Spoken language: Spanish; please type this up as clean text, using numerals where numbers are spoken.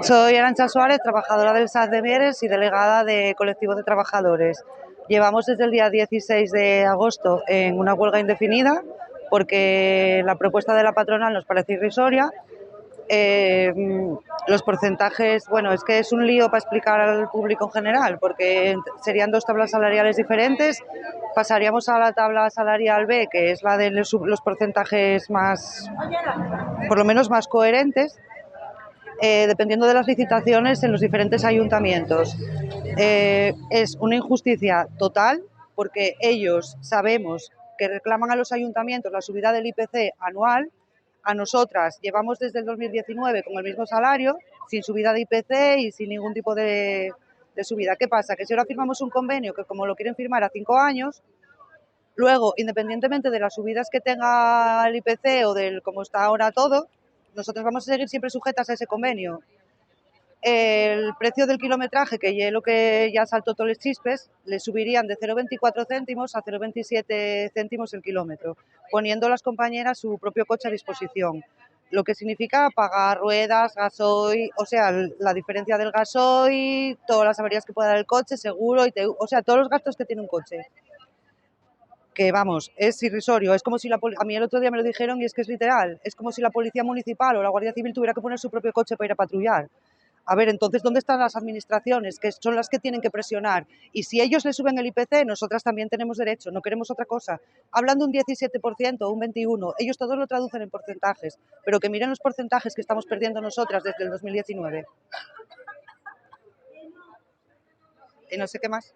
Soy Arantxa Suárez, trabajadora del SAS de Mieres y delegada de colectivos de trabajadores. Llevamos desde el día 16 de agosto en una huelga indefinida porque la propuesta de la patronal nos parece irrisoria. Los porcentajes, bueno, es que es un lío para explicar al público en general, porque serían dos tablas salariales diferentes. Pasaríamos a la tabla salarial B, que es la de los porcentajes más, por lo menos más coherentes, dependiendo de las licitaciones en los diferentes ayuntamientos. Es una injusticia total, porque ellos sabemos que reclaman a los ayuntamientos la subida del IPC anual. A nosotras llevamos desde el 2019 con el mismo salario, sin subida de IPC y sin ningún tipo de subida. ¿Qué pasa? Que si ahora firmamos un convenio que, como lo quieren firmar a 5 años, luego, independientemente de las subidas que tenga el IPC o del cómo está ahora todo, nosotros vamos a seguir siempre sujetas a ese convenio. El precio del kilometraje, que es lo que ya saltó todos los chispes, le subirían de 0,24 céntimos a 0,27 céntimos el kilómetro, poniendo a las compañeras su propio coche a disposición, lo que significa pagar ruedas, gasoil, o sea, la diferencia del gasoil, todas las averías que pueda dar el coche, seguro, o sea, todos los gastos que tiene un coche. Que vamos, es irrisorio, es como si a mí el otro día me lo dijeron y es que es literal, es como si la Policía Municipal o la Guardia Civil tuviera que poner su propio coche para ir a patrullar. A ver, entonces, ¿dónde están las administraciones, que son las que tienen que presionar? Y si ellos le suben el IPC, nosotras también tenemos derecho, no queremos otra cosa. Hablan de un 17% o un 21%, ellos todos lo traducen en porcentajes, pero que miren los porcentajes que estamos perdiendo nosotras desde el 2019. Y no sé qué más.